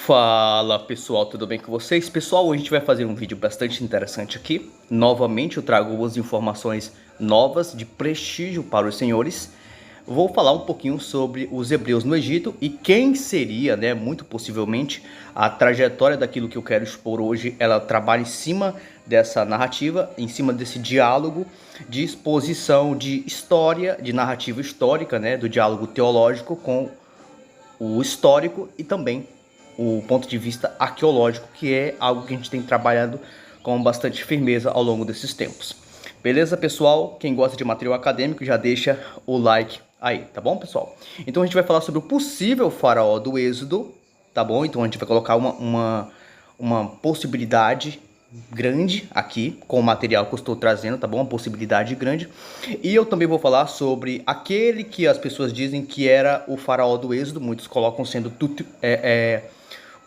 Fala pessoal, tudo bem com vocês? Pessoal, hoje a gente vai fazer um vídeo bastante interessante aqui. Novamente eu trago algumas informações novas de prestígio para os senhores. Vou falar um pouquinho sobre os hebreus no Egito e quem seria, muito possivelmente, a trajetória daquilo que eu quero expor hoje. Ela trabalha em cima dessa narrativa, em cima desse diálogo de exposição de história, de narrativa histórica, do diálogo teológico com o histórico e também o ponto de vista arqueológico, que é algo que a gente tem trabalhado com bastante firmeza ao longo desses tempos. Beleza, pessoal? Quem gosta de material acadêmico já deixa o like aí, tá bom, pessoal? Então a gente vai falar sobre o possível faraó do Êxodo, tá bom? Então a gente vai colocar uma possibilidade grande aqui com o material que eu estou trazendo, tá bom? Uma possibilidade grande. E eu também vou falar sobre aquele que as pessoas dizem que era o faraó do Êxodo, muitos colocam sendo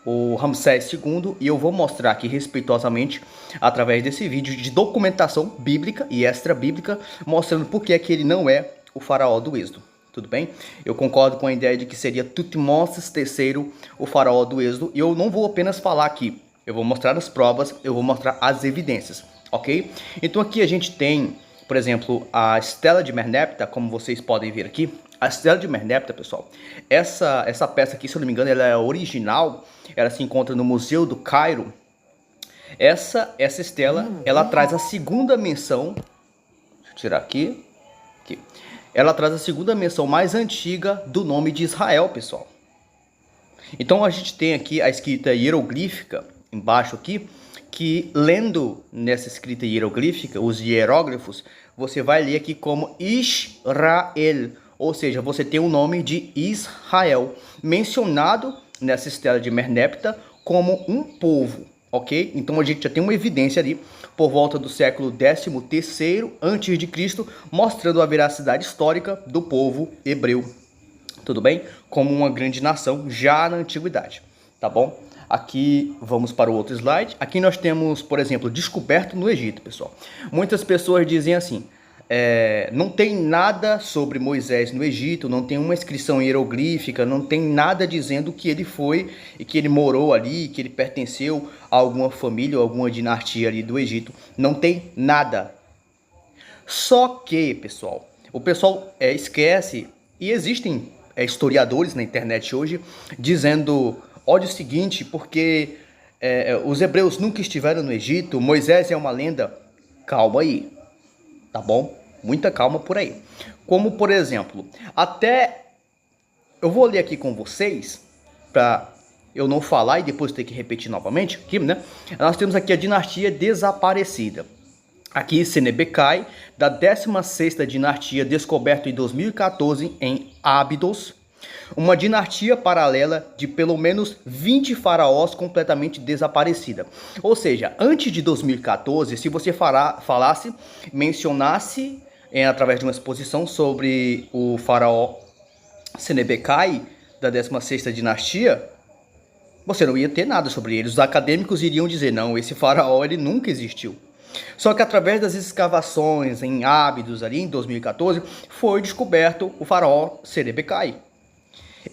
o Ramsés II, e eu vou mostrar aqui respeitosamente, através desse vídeo de documentação bíblica e extra-bíblica, mostrando por que é que ele não é o faraó do Êxodo. Tudo bem? Eu concordo com a ideia de que seria Tutmoses III o faraó do Êxodo, e eu não vou apenas falar aqui, eu vou mostrar as provas, eu vou mostrar as evidências, ok? Então aqui a gente tem, por exemplo, a Estela de Merneptah, como vocês podem ver aqui. A Estela de Merneptah, pessoal, essa peça aqui, se eu não me engano, ela é original, ela se encontra no Museu do Cairo. Essa estela, ela traz a segunda menção, deixa eu tirar aqui. Ela traz a segunda menção mais antiga do nome de Israel, pessoal. Então a gente tem aqui a escrita hieroglífica, embaixo aqui, que lendo nessa escrita hieroglífica, os hieróglifos, você vai ler aqui como Israel, ou seja, você tem o nome de Israel, mencionado nessa estela de Merneptah como um povo, ok? Então a gente já tem uma evidência ali, por volta do século 13º a.C., mostrando a veracidade histórica do povo hebreu, tudo bem? Como uma grande nação já na antiguidade, tá bom? Aqui vamos para o outro slide. Aqui nós temos, por exemplo, descoberto no Egito, pessoal. Muitas pessoas dizem assim, não tem nada sobre Moisés no Egito, não tem uma inscrição hieroglífica, não tem nada dizendo que ele foi e que ele morou ali, que ele pertenceu a alguma família ou alguma dinastia ali do Egito. Não tem nada. Só que, pessoal, o pessoal esquece, e existem historiadores na internet hoje dizendo: olha o seguinte, porque os hebreus nunca estiveram no Egito, Moisés é uma lenda. Calma aí, tá bom? Muita calma por aí. Como, por exemplo, eu vou ler aqui com vocês, para eu não falar e depois ter que repetir novamente aqui, Nós temos aqui a dinastia desaparecida. Aqui Senebekai, da 16ª dinastia, descoberto em 2014 em Abidos. Uma dinastia paralela de pelo menos 20 faraós completamente desaparecida. Ou seja, antes de 2014, se você mencionasse através de uma exposição sobre o faraó Senebekai, da 16ª dinastia, você não ia ter nada sobre ele. Os acadêmicos iriam dizer: não, esse faraó ele nunca existiu. Só que através das escavações em Ábidos, ali em 2014, foi descoberto o faraó Senebekai.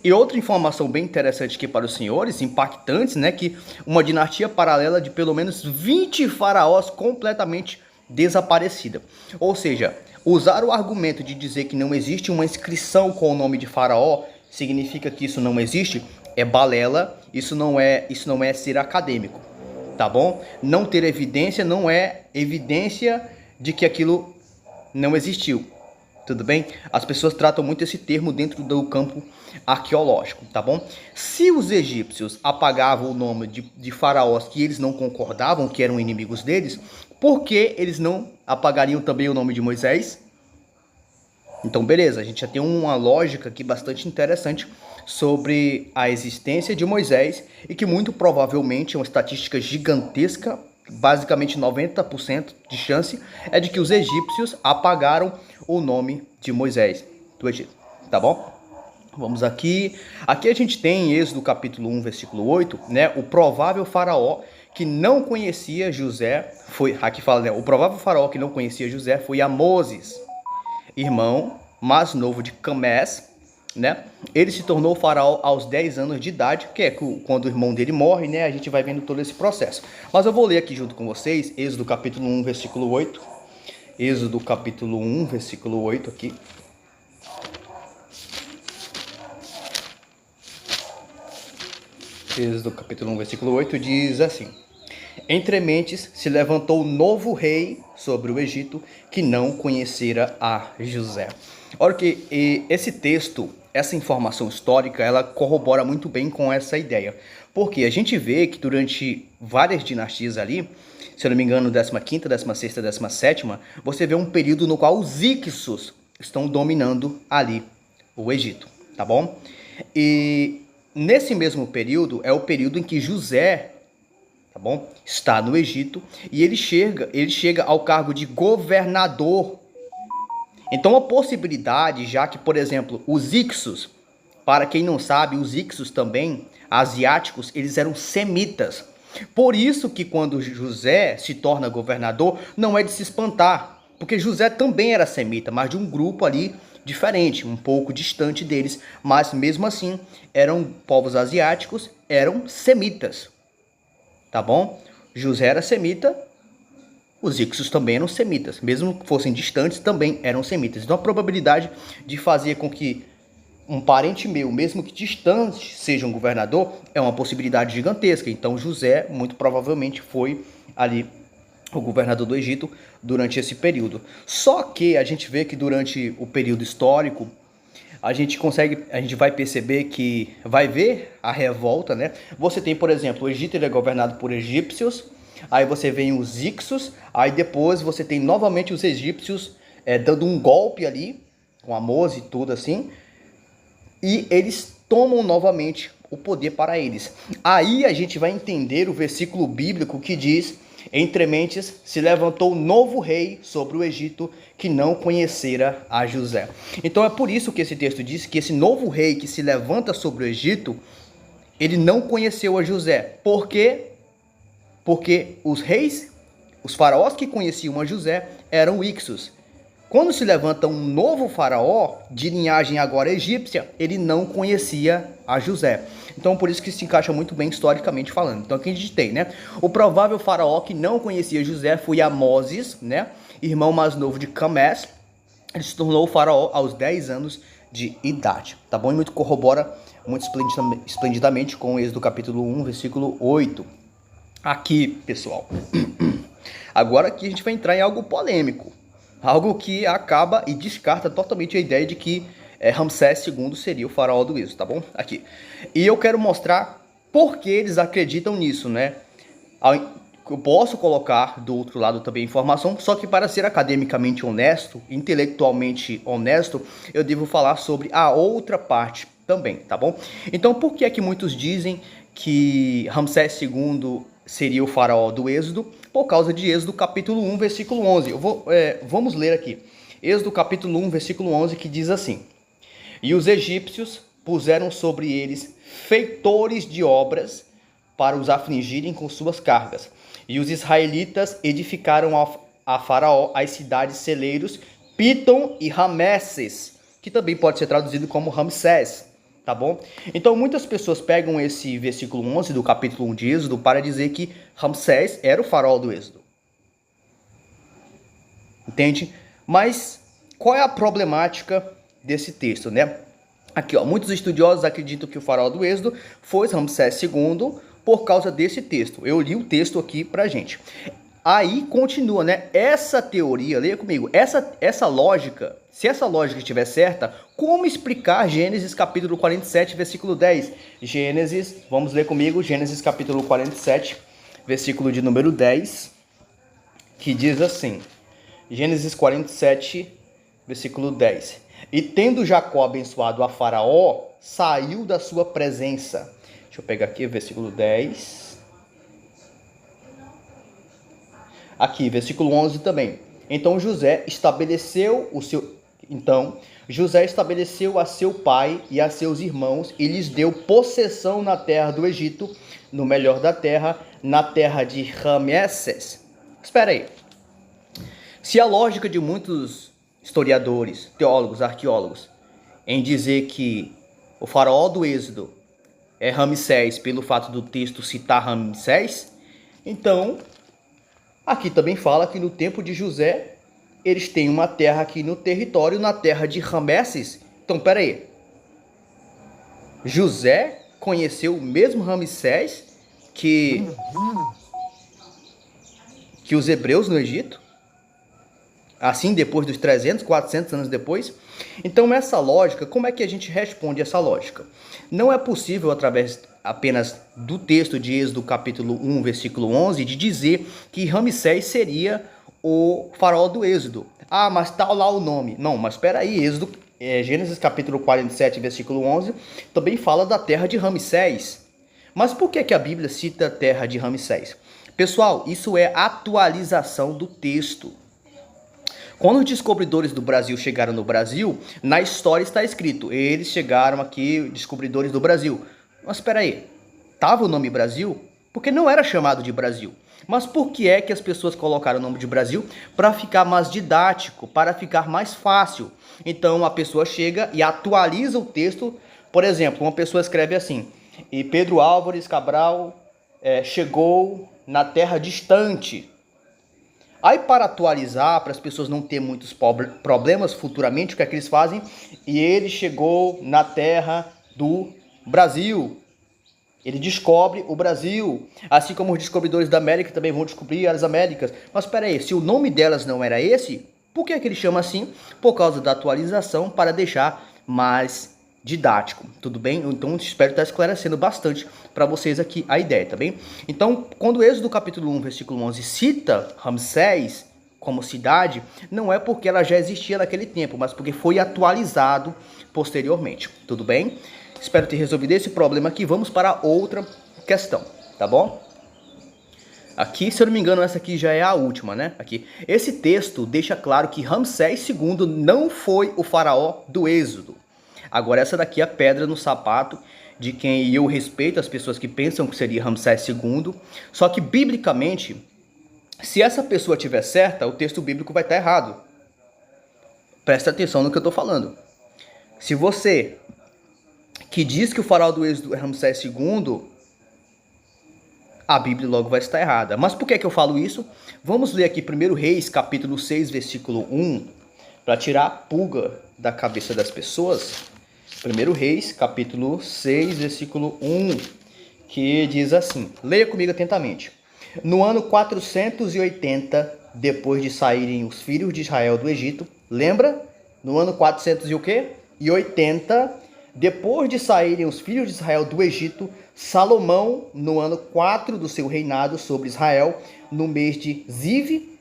E outra informação bem interessante aqui para os senhores, impactantes, que uma dinastia paralela de pelo menos 20 faraós completamente desaparecida. Ou seja, usar o argumento de dizer que não existe uma inscrição com o nome de faraó, significa que isso não existe, é balela, isso não é ser acadêmico, tá bom? Não ter evidência não é evidência de que aquilo não existiu. Tudo bem? As pessoas tratam muito esse termo dentro do campo arqueológico, tá bom? Se os egípcios apagavam o nome de faraós que eles não concordavam, que eram inimigos deles, por que eles não apagariam também o nome de Moisés? Então, beleza, a gente já tem uma lógica aqui bastante interessante sobre a existência de Moisés e que muito provavelmente é uma estatística gigantesca, basicamente 90% de chance é de que os egípcios apagaram o nome de Moisés do Egito, tá bom? Vamos aqui. Aqui a gente tem em Êxodo capítulo 1, versículo 8, o provável faraó que não conhecia José, aqui fala, o provável faraó que não conhecia José foi Amoses, irmão mais novo de Camés, né? Ele se tornou faraó aos 10 anos de idade, que é quando o irmão dele morre, né? A gente vai vendo todo esse processo. Mas eu vou ler aqui junto com vocês, Êxodo capítulo 1, versículo 8. Êxodo capítulo 1, versículo 8 aqui. Êxodo capítulo 1, versículo 8 diz assim: Entre mentes se levantou novo rei sobre o Egito, que não conhecera a José. Olha que esse texto, essa informação histórica, ela corrobora muito bem com essa ideia. Porque a gente vê que durante várias dinastias ali, se eu não me engano, 15ª, 16ª, 17ª, você vê um período no qual os Ixos estão dominando ali o Egito, tá bom? E nesse mesmo período é o período em que José, tá bom, está no Egito e ele chega ao cargo de governador. Então a possibilidade, já que, por exemplo, os Ixos, para quem não sabe, os Ixos também, asiáticos, eles eram semitas. Por isso que quando José se torna governador, não é de se espantar, porque José também era semita, mas de um grupo ali diferente, um pouco distante deles, mas mesmo assim eram povos asiáticos, eram semitas, tá bom? José era semita, os Ixos também eram semitas, mesmo que fossem distantes, também eram semitas. Então a probabilidade de fazer com que um parente meu, mesmo que distante, seja um governador, é uma possibilidade gigantesca. Então José, muito provavelmente, foi ali o governador do Egito durante esse período. Só que a gente vê que durante o período histórico, a gente vai perceber que vai ver a revolta, né? Você tem, por exemplo, o Egito, ele é governado por egípcios, aí você vem os Ixos, aí depois você tem novamente os egípcios dando um golpe ali, com Amós e tudo assim, e eles tomam novamente o poder para eles. Aí a gente vai entender o versículo bíblico que diz: Entre mentes se levantou um novo rei sobre o Egito, que não conhecera a José. Então é por isso que esse texto diz que esse novo rei que se levanta sobre o Egito, ele não conheceu a José. Por quê? Porque os reis, os faraós que conheciam a José eram Ixos. Quando se levanta um novo faraó, de linhagem agora egípcia, ele não conhecia a José. Então por isso que se encaixa muito bem historicamente falando. Então aqui a gente tem, né? O provável faraó que não conhecia José foi Amoses, né? Irmão mais novo de Camés. Ele se tornou faraó aos 10 anos de idade, tá bom? E muito corrobora muito esplendidamente com o Êxodo capítulo 1, versículo 8. Aqui, pessoal. Agora aqui a gente vai entrar em algo polêmico. Algo que acaba e descarta totalmente a ideia de que Ramsés II seria o faraó do Êxodo, tá bom? Aqui. E eu quero mostrar por que eles acreditam nisso, né? Eu posso colocar do outro lado também informação, só que para ser academicamente honesto, intelectualmente honesto, eu devo falar sobre a outra parte também, tá bom? Então por que é que muitos dizem que Ramsés II seria o faraó do Êxodo? Por causa de Êxodo capítulo 1, versículo 11. Vamos ler aqui. Êxodo capítulo 1, versículo 11, que diz assim: E os egípcios puseram sobre eles feitores de obras para os afligirem com suas cargas. E os israelitas edificaram a Faraó as cidades celeiros Pitom e Rameses, que também pode ser traduzido como Ramsés, tá bom? Então muitas pessoas pegam esse versículo 11 do capítulo 1 de Êxodo para dizer que Ramsés era o faraó do Êxodo. Entende? Mas qual é a problemática desse texto, né? Aqui, ó, muitos estudiosos acreditam que o faraó do Êxodo foi Ramsés II por causa desse texto. Eu li o texto aqui pra gente. Aí continua, né? Essa teoria, leia comigo, essa lógica, se essa lógica estiver certa, como explicar Gênesis capítulo 47, versículo 10? Gênesis, vamos ler comigo, Gênesis capítulo 47, versículo de número 10, que diz assim, Gênesis 47, versículo 10. E tendo Jacó abençoado a Faraó, saiu da sua presença. Deixa eu pegar aqui, versículo 10. Aqui, versículo 11 também. Então José estabeleceu a seu pai e a seus irmãos e lhes deu possessão na terra do Egito, no melhor da terra, na terra de Rameses. Espera aí. Se a lógica de muitos historiadores, teólogos, arqueólogos, em dizer que o faraó do Êxodo é Ramsés pelo fato do texto citar Ramsés, então aqui também fala que no tempo de José eles têm uma terra aqui no território, na terra de Rameses. Então, pera aí. José conheceu o mesmo Ramsés que os hebreus no Egito? Assim, depois dos 300, 400 anos depois? Então, essa lógica, como é que a gente responde essa lógica? Não é possível, através apenas do texto de Êxodo capítulo 1, versículo 11, de dizer que Ramsés seria o faraó do Êxodo. Ah, mas tá lá o nome. Não, mas espera aí, Gênesis capítulo 47, versículo 11, também fala da terra de Ramsés. Mas por que a Bíblia cita a terra de Ramsés? Pessoal, isso é atualização do texto. Quando os descobridores do Brasil chegaram no Brasil, na história está escrito, eles chegaram aqui, descobridores do Brasil. Mas espera aí, estava o nome Brasil? Porque não era chamado de Brasil. Mas por que é que as pessoas colocaram o nome de Brasil? Para ficar mais didático, para ficar mais fácil. Então a pessoa chega e atualiza o texto. Por exemplo, uma pessoa escreve assim, e Pedro Álvares Cabral chegou na terra distante. Aí, para atualizar, para as pessoas não terem muitos problemas futuramente, o que é que eles fazem? E ele chegou na terra do Brasil. Ele descobre o Brasil. Assim como os descobridores da América também vão descobrir as Américas. Mas espera aí, se o nome delas não era esse, por que ele chama assim? Por causa da atualização, para deixar mais didático, tudo bem? Então espero estar esclarecendo bastante para vocês aqui a ideia, tá bem? Então, quando o Êxodo capítulo 1, versículo 11 cita Ramsés como cidade, não é porque ela já existia naquele tempo, mas porque foi atualizado posteriormente, tudo bem? Espero ter resolvido esse problema aqui. Vamos para outra questão, tá bom? Aqui, se eu não me engano, essa aqui já é a última, né? Aqui. Esse texto deixa claro que Ramsés II não foi o faraó do Êxodo. Agora, essa daqui é a pedra no sapato de quem eu respeito, as pessoas que pensam que seria Ramsés II. Só que, biblicamente, se essa pessoa estiver certa, o texto bíblico vai estar errado. Presta atenção no que eu estou falando. Se você que diz que o faraó do Êxodo é Ramsés II, a Bíblia logo vai estar errada. Mas por que eu falo isso? Vamos ler aqui 1 Reis, capítulo 6, versículo 1, para tirar a pulga da cabeça das pessoas. 1 Reis, capítulo 6, versículo 1, que diz assim, leia comigo atentamente. No ano 480, depois de saírem os filhos de Israel do Egito, lembra? No ano 400 e o quê? E 80, depois de saírem os filhos de Israel do Egito, Salomão, no ano 4 do seu reinado sobre Israel, no mês de Ziv,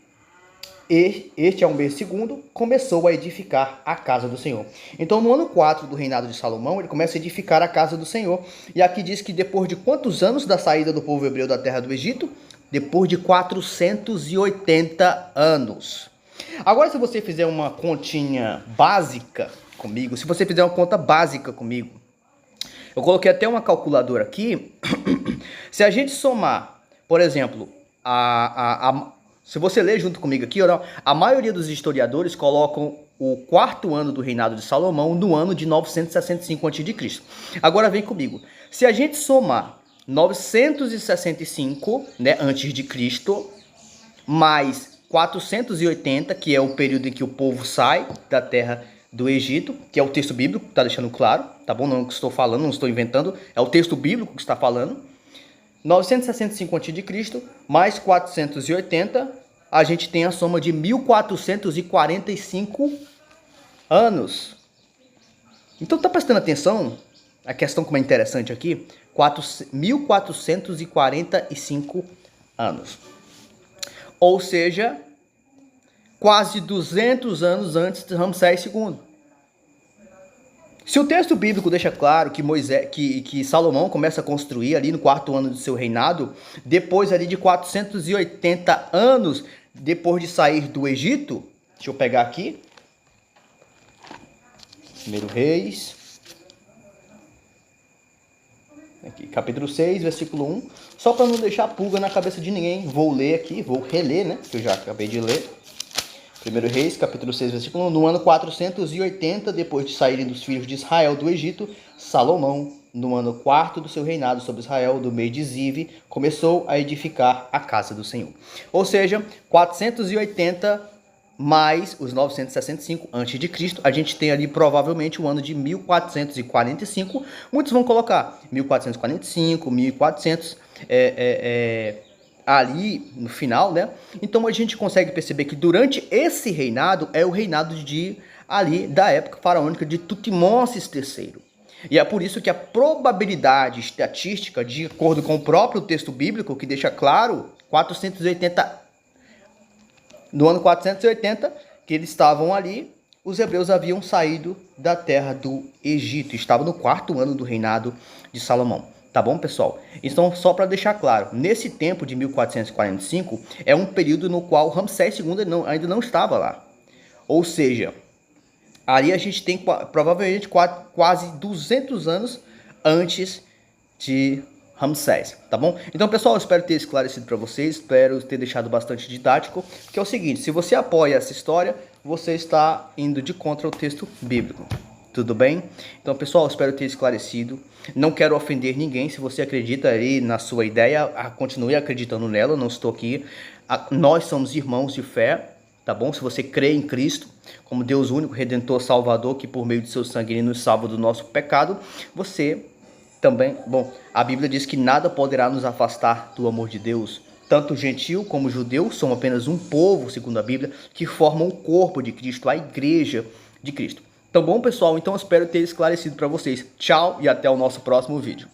este é o mês segundo, começou a edificar a casa do Senhor. Então, no ano 4 do reinado de Salomão, ele começa a edificar a casa do Senhor. E aqui diz que depois de quantos anos da saída do povo hebreu da terra do Egito? Depois de 480 anos. Agora, se você fizer uma continha básica comigo, se você fizer uma conta básica comigo, eu coloquei até uma calculadora aqui. Se a gente somar, por exemplo, se você ler junto comigo aqui, a maioria dos historiadores colocam o quarto ano do reinado de Salomão no ano de 965 a.C. Agora vem comigo. Se a gente somar 965, né, antes de Cristo, mais 480, que é o período em que o povo sai da terra do Egito, que é o texto bíblico, está deixando claro, tá bom? Não é o que estou falando, não estou inventando, é o texto bíblico que está falando. 965 a.C. mais 480, a gente tem a soma de 1445 anos. Então tá prestando atenção? A questão como é interessante aqui, 1445 anos. Ou seja, quase 200 anos antes de Ramsés II. Se o texto bíblico deixa claro que Salomão começa a construir ali no quarto ano do seu reinado, depois ali de 480 anos depois de sair do Egito, deixa eu pegar aqui, 1 Reis, aqui, capítulo 6, versículo 1, só para não deixar pulga na cabeça de ninguém, vou ler aqui, vou reler, né, que eu já acabei de ler. 1 Reis, capítulo 6, versículo 1. No ano 480, depois de saírem dos filhos de Israel do Egito, Salomão, no ano 4º do seu reinado sobre Israel, do mês de Zive, começou a edificar a casa do Senhor. Ou seja, 480 mais os 965 a.C., a gente tem ali provavelmente o ano de 1445. Muitos vão colocar 1445, 1400, ali no final, né? Então a gente consegue perceber que durante esse reinado é o reinado ali da época faraônica de Tutmoses III. E é por isso que a probabilidade estatística, de acordo com o próprio texto bíblico, que deixa claro, no ano 480, que eles estavam ali, os hebreus haviam saído da terra do Egito, estavam no 4º ano do reinado de Salomão. Tá bom, pessoal? Então, só para deixar claro, nesse tempo de 1445, é um período no qual Ramsés II ainda não estava lá. Ou seja, ali a gente tem provavelmente quase 200 anos antes de Ramsés, tá bom? Então, pessoal, eu espero ter esclarecido para vocês, espero ter deixado bastante didático, que é o seguinte: se você apoia essa história, você está indo de contra o texto bíblico. Tudo bem? Então, pessoal, espero ter esclarecido. Não quero ofender ninguém. Se você acredita aí na sua ideia, continue acreditando nela. Não estou aqui. Nós somos irmãos de fé, tá bom? Se você crê em Cristo como Deus único, Redentor, Salvador, que por meio de seu sangue ele nos salva do nosso pecado, você também... Bom, a Bíblia diz que nada poderá nos afastar do amor de Deus. Tanto gentil como judeu são apenas um povo, segundo a Bíblia, que formam o corpo de Cristo, a igreja de Cristo. Tá bom, pessoal? Então, espero ter esclarecido para vocês. Tchau e até o nosso próximo vídeo.